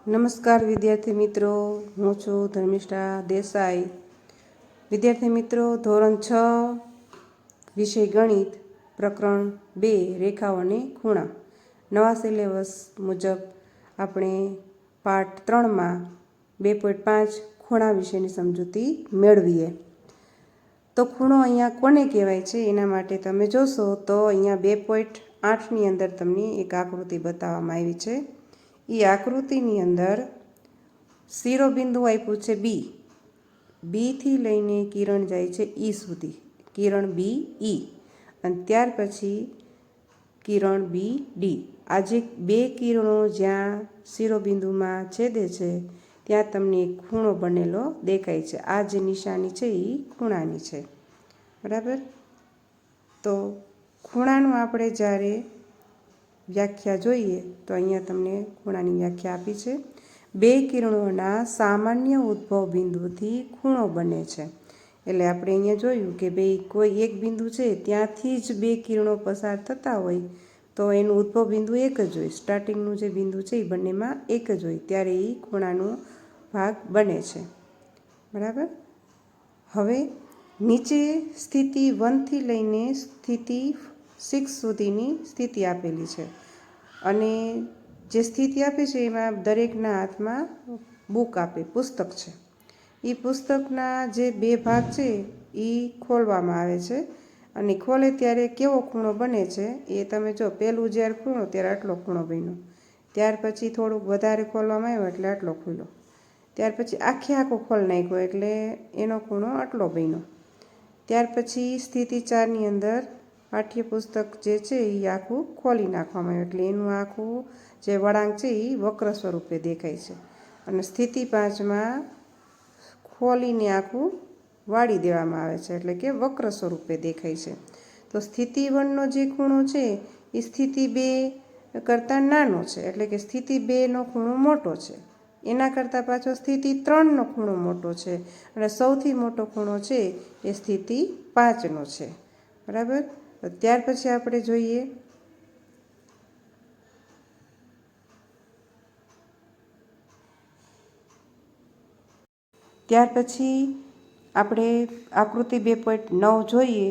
નમસ્કાર વિદ્યાર્થી મિત્રો, હું છું ધર્મિષ્ઠા દેસાઈ. વિદ્યાર્થી મિત્રો, ધોરણ 6 વિષય ગણિત પ્રકરણ 2 રેખાઓ અને ખૂણા નવા સિલેબસ મુજબ આપણે પાઠ 3માં 2.5 ખૂણા વિશેની સમજૂતી મેળવીએ. તો ખૂણો અહીંયા કોને કહેવાય છે એના માટે તમે જોશો તો અહીંયા 2.8ની અંદર તમને એક આકૃતિ બતાવવામાં આવી છે. એ આકૃતિની અંદર શિરોબિંદુ આપ્યું છે બીથી લઈને કિરણ જાય છે ઈ સુધી, કિરણ બી ઈ, અને ત્યાર પછી કિરણ બી ડી. આ જે બે કિરણો જ્યાં શિરોબિંદુમાં છેદે છે ત્યાં તમને એક ખૂણો બનેલો દેખાય છે. આ જે નિશાની છે એ ખૂણાની છે, બરાબર. તો ખૂણાનું આપણે જ્યારે વ્યાખ્યા જોઈએ તો અહીંયા તમને ખૂણાની વ્યાખ્યા આપી છે. બે કિરણોના સામાન્ય ઉદ્ભવ બિંદુથી ખૂણો બને છે. એટલે આપણે અહીંયા જોયું કે કોઈ એક બિંદુ છે ત્યાંથી જ બે કિરણો પસાર થતા હોય તો એનું ઉદ્ભવ બિંદુ એક જ હોય. સ્ટાર્ટિંગનું જે બિંદુ છે એ બંનેમાં એક જ હોય, ત્યારે એ ખૂણાનો ભાગ બને છે, બરાબર. હવે નીચે સ્થિતિ 1થી લઈને સ્થિતિ 6 સુધીની સ્થિતિ આપેલી છે, અને જે સ્થિતિ આપે છે એમાં દરેકના હાથમાં પુસ્તક છે. એ પુસ્તકના જે બે ભાગ છે એ ખોલવામાં આવે છે, અને ખોલે ત્યારે કેવો ખૂણો બને છે એ તમે જો. પહેલું જ્યારે ખૂણો ત્યારે આટલો ખૂણો બન્યો, ત્યાર પછી થોડુંક વધારે ખોલવામાં આવ્યો એટલે આટલો ખુલ્યો, ત્યાર પછી આખો ખોલ નાખ્યો એટલે એનો ખૂણો આટલો બન્યો. ત્યાર પછી સ્થિતિ 4ની અંદર પાઠ્યપુસ્તક જે છે એ આખું ખોલી નાખવામાં આવ્યું એટલે એનું આખું જે વળાંક છે એ વક્ર સ્વરૂપે દેખાય છે. અને સ્થિતિ 5માં ખોલીને આખું વાળી દેવામાં આવે છે એટલે કે વક્ર સ્વરૂપે દેખાય છે. તો સ્થિતિ 1નો જે ખૂણો છે એ સ્થિતિ 2 કરતાં નાનો છે, એટલે કે સ્થિતિ 2નો ખૂણો મોટો છે. એના કરતાં પાછો સ્થિતિ 3નો ખૂણો મોટો છે, અને સૌથી મોટો ખૂણો છે એ સ્થિતિ 5નો છે, બરાબર. ત્યાર પછી આપણે જોઈએ આકૃતિ 2.9 જોઈએ.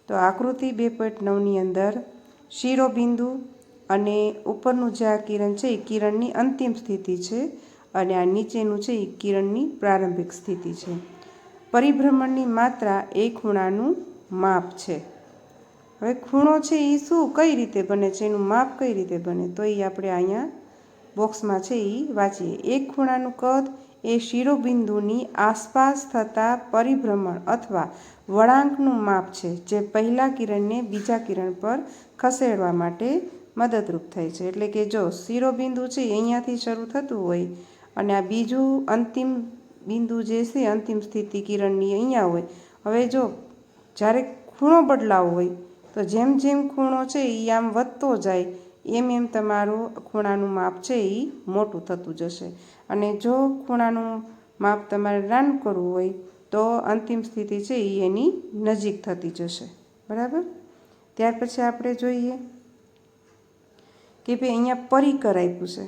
તો આકૃતિ 2.9ની અંદર શિરોબિંદુ અને ઉપરનું જે આ કિરણ છે એ કિરણની અંતિમ સ્થિતિ છે, અને આ નીચેનું છે એ કિરણની પ્રારંભિક સ્થિતિ છે. પરિભ્રમણની માત્રા એ ખૂણાનું માપ છે. હવે ખૂણો છે એ કઈ રીતે બને છે, એનું માપ કઈ રીતે બને, તો એ આપણે અહીંયા બોક્સમાં છે એ વાંચીએ. એક ખૂણાનું કદ એ શિરોબિંદુની આસપાસ થતા પરિભ્રમણ અથવા વળાંકનું માપ છે, જે પહેલા કિરણને બીજા કિરણ પર ખસેડવા માટે મદદરૂપ થાય છે. એટલે કે જો શિરોબિંદુ છે અહીંયાથી શરૂ થતું હોય અને આ બીજું અંતિમ બિંદુ જે છે અંતિમ સ્થિતિ કિરણની અહીંયા હોય. હવે જો જ્યારે ખૂણો બદલાવો હોય તો જેમ જેમ ખૂણો છે એ આમ વધતો જાય એમ તમારું ખૂણાનું માપ છે એ મોટું થતું જશે. અને જો ખૂણાનું માપ તમારે નાનું કરવું હોય તો અંતિમ સ્થિતિ છે એ એની નજીક થતી જશે, બરાબર. ત્યાર પછી આપણે જોઈએ કે ભાઈ અહીંયા પરિકર આપ્યું છે.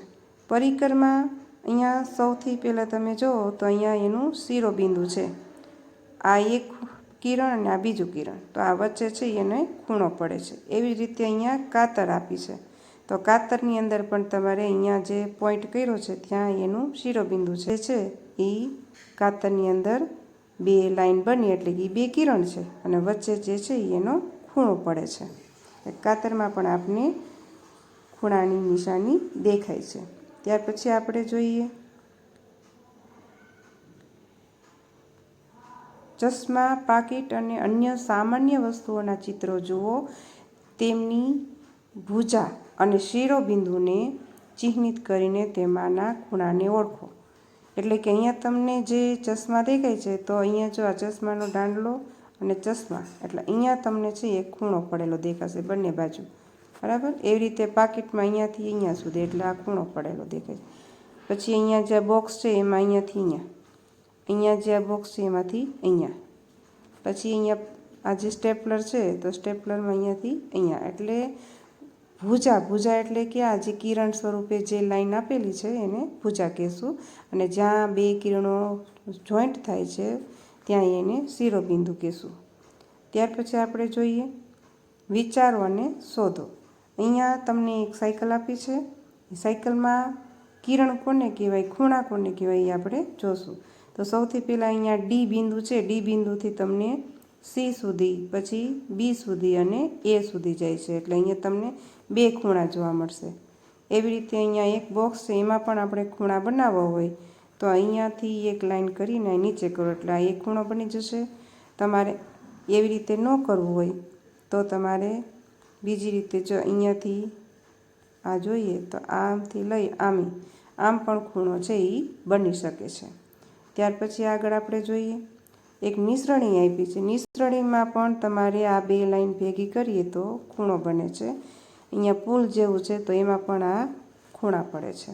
પરિકરમાં અહીંયા સૌથી પહેલાં તમે જુઓ તો અહીંયા એનું શિરોબિંદુ છે. આ એક કિરણ અને આ બીજું કિરણ, તો આ વચ્ચે છે એને ખૂણો પડે છે. એવી રીતે અહીંયા કાતર આપી છે. તો કાતરની અંદર પણ તમારે અહીંયા જે પોઈન્ટ કર્યો છે ત્યાં એનું શિરોબિંદુ છે એ કાતરની અંદર બે લાઈન બની એટલે કે બે કિરણ છે, અને વચ્ચે જે છે એનો ખૂણો પડે છે. કાતરમાં પણ આપને ખૂણાની નિશાની દેખાય છે. ત્યાર પછી આપણે જોઈએ ચશ્મા, પાકીટ અને અન્ય સામાન્ય વસ્તુઓના ચિત્રો જુઓ. તેમની ભુજા અને શિરોબિંદુને ચિહ્નિત કરીને તેમાંના ખૂણાને ઓળખો. એટલે કે અહીંયા તમને જે ચશ્મા દેખાય છે તો અહીંયા જો આ ચશ્માનો દાંડલો અને ચશ્મા, એટલે અહીંયા તમને છે એક ખૂણો પડેલો દેખાશે બંને બાજુ, બરાબર. એવી રીતે પાકીટમાં અહીંયાથી અહીંયા સુધી એટલે આ ખૂણો પડેલો દેખાય. પછી અહીંયા જે બોક્સ છે એમાં અહીંયાથી અહીંયા જે આ બોક્સ છે એમાંથી અહીંયા, પછી અહીંયા આ જે સ્ટેપલર છે તો સ્ટેપલરમાં અહીંયાથી અહીંયા, એટલે ભુજા, ભુજા એટલે કે આ જે કિરણ સ્વરૂપે જે લાઈન આપેલી છે એને ભુજા કહેશું. અને જ્યાં બે કિરણો જોઈન્ટ થાય છે ત્યાં એને શિરોબિંદુ કહેશું. ત્યાર પછી આપણે જોઈએ વિચારો અને શોધો. અહીંયા તમને એક સાયકલ આપી છે. સાયકલમાં કિરણ કોને કહેવાય, ખૂણા કોને કહેવાય એ આપણે જોશું. તો સૌથી પહેલાં અહીંયા ડી બિંદુ છે. ડી બિંદુથી તમને સી સુધી, પછી બી સુધી અને એ સુધી જાય છે. એટલે અહીંયા તમને બે ખૂણા જોવા મળશે. એવી રીતે અહીંયા એક બોક્સ છે, એમાં પણ આપણે ખૂણા બનાવવા હોય તો અહીંયાથી એક લાઈન કરીને નીચે કરો એટલે આ એક ખૂણો બની જશે. તમારે એવી રીતે ન કરવું હોય તો તમારે બીજી રીતે જો અહીંયાથી આ જોઈએ તો આમથી લઈ આમ પણ ખૂણો છે એ બની શકે છે. ત્યાર પછી આગળ આપણે જોઈએ એક નિસરણી આપી છે. નિસરણીમાં પણ તમારે આ બે લાઈન ભેગી કરીએ તો ખૂણો બને છે. અહીંયા પુલ જેવું છે તો એમાં પણ આ ખૂણા પડે છે.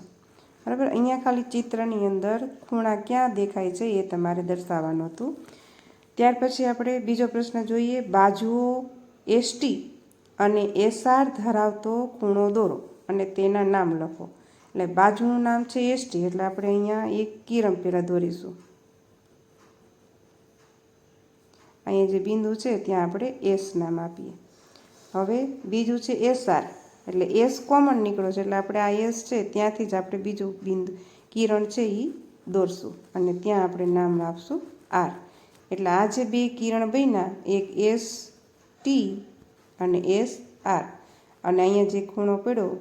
બરાબર. અહીંયા ખાલી ચિત્રની અંદર ખૂણા ક્યાં દેખાય છે એ તમારે દર્શાવવાનું હતું. ત્યાર પછી આપણે બીજો પ્રશ્ન જોઈએ. બાજુઓ એસટી અને એસઆર ધરાવતો ખૂણો દોરો અને તેના નામ લખો. એટલે બાજુનું નામ છે એસટી, એટલે આપણે અહીંયા એક કિરણ પહેલાં દોરીશું. અહીંયા જે બિંદુ છે ત્યાં આપણે એસ નામ આપીએ. હવે બીજું છે એસઆર, એટલે એસ કોમન નીકળ્યો છે એટલે આપણે આ એસ છે ત્યાંથી જ આપણે બીજું બિંદુ કિરણ છે એ દોરશું અને ત્યાં આપણે નામ આપશું આર. એટલે આ જે બે કિરણ બન્યા એક એસ ટી અને એસ આર, અને અહીંયા જે ખૂણો પડ્યો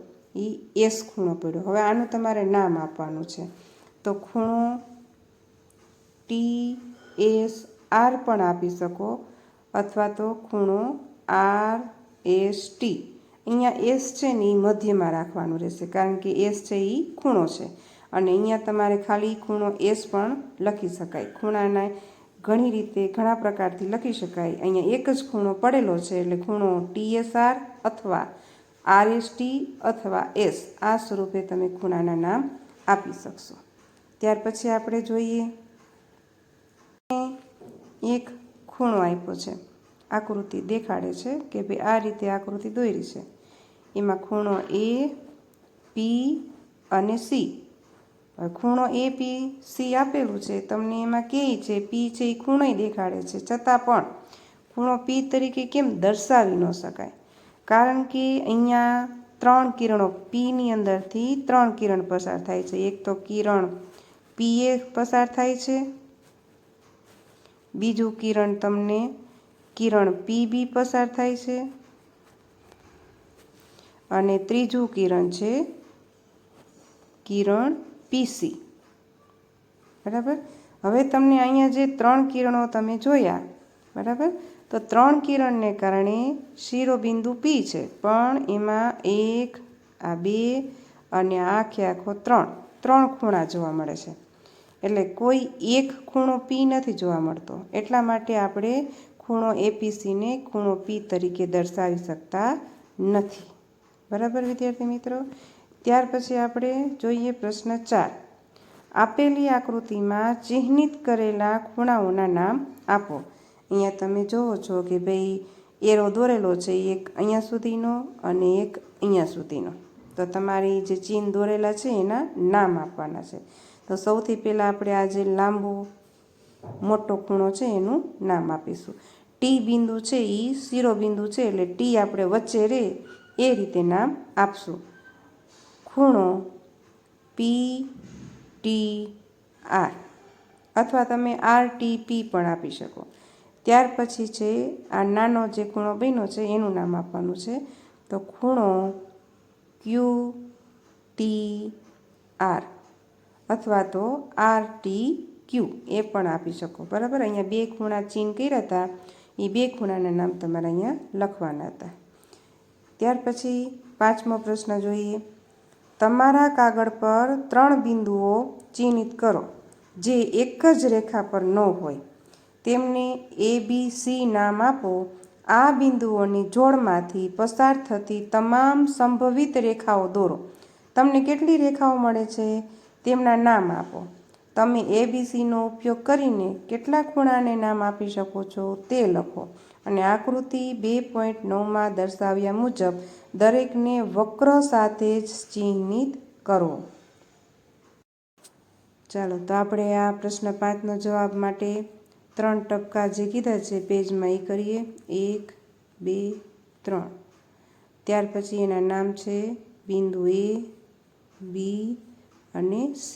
એ એસ ખૂણો પડ્યો. હવે આનું તમારે નામ આપવાનું છે. તો ખૂણો ટી એસ આર પણ આપી શકો અથવા તો ખૂણો આર એસ ટી. અહીંયા એસ છે ને એ મધ્યમાં રાખવાનું રહેશે કારણ કે એસ છે એ ખૂણો છે. અને અહીંયા તમારે ખાલી ખૂણો એસ પણ લખી શકાય. ખૂણાના ઘણી રીતે ઘણા પ્રકારથી લખી શકાય. અહીંયા એક જ ખૂણો પડેલો છે એટલે ખૂણો ટીએસઆર અથવા આરએસટી અથવા એસ, આ સ્વરૂપે તમે ખૂણાના નામ આપી શકશો. ત્યાર પછી આપણે જોઈએ એક ખૂણો આપ્યો છે, આકૃતિ દેખાડે છે કે ભાઈ આ રીતે આકૃતિ દોરી છે. એમાં ખૂણો એ પી અને સી. ખૂણો એ પી સી આપેલું છે તમને, એમાં કે છે પી છે એ ખૂણો દેખાડે છે, છતાં પણ ખૂણો પી તરીકે કેમ દર્શાવી ન શકાય? કારણ કે અહીંયા ત્રણ કિરણો પીની અંદરથી ત્રણ કિરણ પસાર થાય છે. એક તો કિરણ પી એ પસાર થાય છે, બીજું કિરણ તમને કિરણ પી બી પસાર થાય છે અને ત્રીજું કિરણ છે કિરણ પીસી. બરાબર. હવે તમને અહીંયા જે ત્રણ કિરણો તમે જોયા, બરાબર, તો ત્રણ કિરણને કારણે શિરોબિંદુ પી છે, પણ એમાં એક, આ બે અને આખે આખો ત્રણ ખૂણા જોવા મળે છે. એટલે કોઈ એક ખૂણો પી નથી જોવા મળતો. એટલા માટે આપણે ખૂણો એપીસીને ખૂણો પી તરીકે દર્શાવી શકતા નથી. બરાબર વિદ્યાર્થી મિત્રો. ત્યાર પછી આપણે જોઈએ પ્રશ્ન 4. આપેલી આકૃતિમાં ચિહ્નિત કરેલા ખૂણાઓના નામ આપો. અહીંયા તમે જોવો છો કે ભાઈ એરો દોરેલો છે, એક અહીંયા સુધીનો અને એક અહીંયા સુધીનો. તો તમારી જે ચિહ્ન દોરેલા છે એના નામ આપવાના છે. તો સૌથી પહેલાં આપણે આ જે લાંબો મોટો ખૂણો છે એનું નામ આપીશું. ટી બિંદુ છે એ શિરોબિંદુ છે એટલે ટી આપણે વચ્ચે રહે એ રીતે નામ આપશું. ખૂણો પી ટી આર અથવા તમે આર ટી પી પણ આપી શકો. ત્યાર પછી છે આ નાનો જે ખૂણો બન્યો છે એનું નામ આપવાનું છે. તો ખૂણો ક્યુ ટી આર અથવા તો આર ટી ક્યુ એ પણ આપી શકો. બરાબર. અહીંયા બે ખૂણા ચિહ્ન કર્યા હતા, એ બે ખૂણાના નામ તમારે અહીંયા લખવાના હતા. ત્યાર પછી 5મો પ્રશ્ન જોઈએ. તમારા કાગળ પર 3 બિંદુઓ ચિહ્નિત કરો જે એક જ રેખા પર ન હોય. તેમને એ બી સી નામ આપો. આ બિંદુઓની જોડમાંથી પસાર થતી તમામ સંભવિત રેખાઓ દોરો. તમને કેટલી રેખાઓ મળે છે તેમના નામ આપો. તમે એબીસીનો ઉપયોગ કરીને કેટલા ખૂણાને નામ આપી શકો છો તે લખો અને આકૃતિ 2.9માં દર્શાવ્યા મુજબ દરેકને વક્ર સાથે જ ચિહ્નિત કરો. ચાલો તો આપણે આ પ્રશ્ન 5નો જવાબ માટે 3 ટપકા જે કીધા છે પેજમાં એ કરીએ. 1 2 3. ત્યાર પછી એના નામ છે બિંદુ A, B અને C.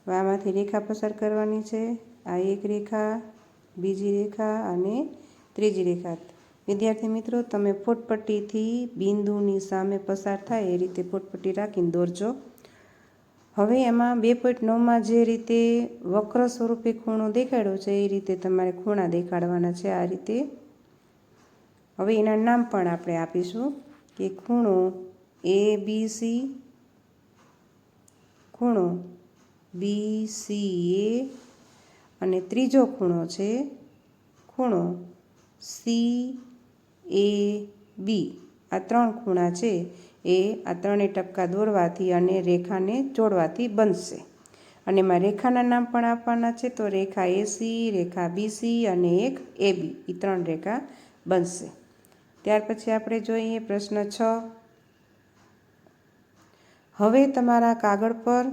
હવે આમાંથી રેખા પસાર કરવાની છે. આ એક રેખા, બીજી રેખા અને ત્રીજી રેખા. વિદ્યાર્થી મિત્રો, તમે ફૂટપટ્ટીથી બિંદુની સામે પસાર થાય એ રીતે ફૂટપટ્ટી રાખીને દોરજો. હવે એમાં 2.9માં જે રીતે વક્ર સ્વરૂપે ખૂણો દેખાડ્યો છે એ રીતે તમારે ખૂણા દેખાડવાના છે આ રીતે. હવે એના નામ પણ આપણે આપીશું કે ખૂણો ABC, ખૂણો BCA અને ત્રીજો ખૂણો છે ખૂણો CAB. આ 3 ખૂણા છે એ આ 3 ટપકા દોરવાથી અને રેખાને જોડવાથી બનશે. અને એમાં રેખાના નામ પણ આપવાના છે. તો રેખા AC, રેખા BC અને એક AB. એ 3 રેખા બનશે. ત્યાર પછી આપણે જોઈએ પ્રશ્ન 6. હવે તમારા કાગળ પર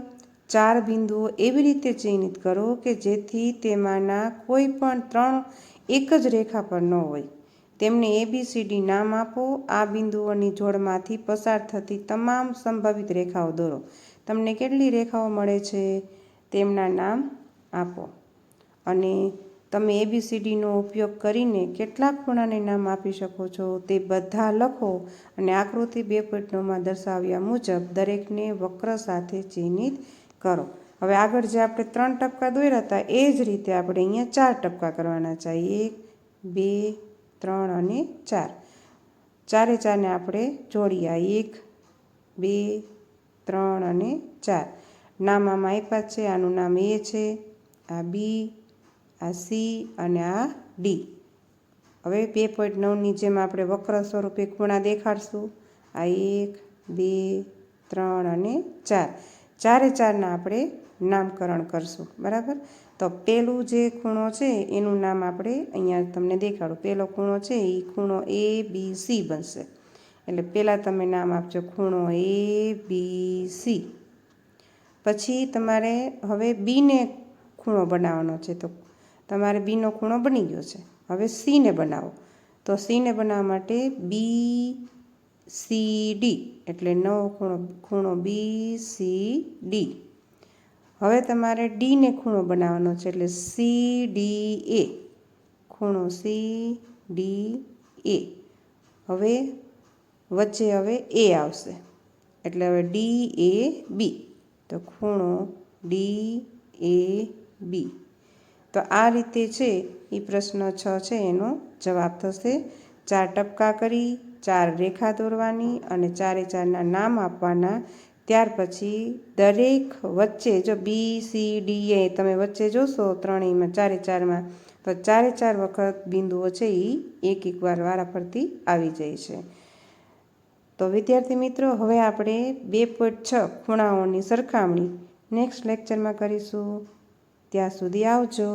4 બિંદુઓ એવી રીતે ચિહ્નિત કરો કે જેથી તેમાંના કોઈ પણ 3 એક જ રેખા પર ન હોય. તેમને ABCD નામ આપો. આ બિંદુઓની જોડમાંથી પસાર થતી તમામ સંભવિત રેખાઓ દોરો. તમને કેટલી રેખાઓ મળે છે તેમના નામ આપો. અને તમે ABCDનો ઉપયોગ કરીને કેટલા ખૂણાને નામ આપી શકો છો તે બધા લખો અને આકૃતિ 2.9માં દર્શાવ્યા મુજબ દરેકને વક્ર સાથે ચિહ્નિત કરો. હવે આગળ જે આપણે 3 ટપકા દોર્યા હતા એ જ રીતે આપણે અહીંયા 4 ટપકા કરવાના છે. 1 2 3 અને 4. ચારે ચારને આપણે જોડીએ. 1 2 3 અને 4. નામ આમાં આપ્યા છે. આનું નામ A છે, આ B, આ C અને આ D. હવે 2.9ની જેમ આપણે વક્ર સ્વરૂપે ખૂણા દેખાડશું. આ 1 2 3 અને 4. ચારે ચારના આપણે નામકરણ કરશું. બરાબર. તો પેલું જે ખૂણો છે એનું નામ આપણે અહીંયા તમને દેખાડું. પેલો ખૂણો છે એ ખૂણો ABC બનશે. એટલે પહેલાં તમે નામ આપજો ખૂણો ABC. પછી તમારે હવે Bને ખૂણો બનાવવાનો છે. તો તમારે Bનો ખૂણો બની ગયો છે. હવે Cને બનાવો. તો Cને બનાવવા માટે BCD એટલે નવો ખૂણો BCD. હવે તમારે Dને ખૂણો બનાવવાનો છે એટલે CDA, ખૂણો CDA. હવે વચ્ચે હવે A આવશે એટલે હવે DAB. તો ખૂણો DAB. તો આ રીતે છે એ પ્રશ્ન 6 છે એનો જવાબ થશે. 4 ટપકા કરી 4 રેખા દોરવાની અને ચારે ચારના નામ આપવાના. ત્યાર પછી દરેક વચ્ચે જો BCDA તમે વચ્ચે જોશો ત્રણેયમાં ચારે ચારમાં તો ચારે ચાર વખત બિંદુઓ છે એ એક વાર વારાફરતી આવી જાય છે. તો વિદ્યાર્થી મિત્રો, હવે આપણે 2.6 ખૂણાઓની સરખામણી નેક્સ્ટ લેક્ચરમાં કરીશું. ત્યાં સુધી આવજો.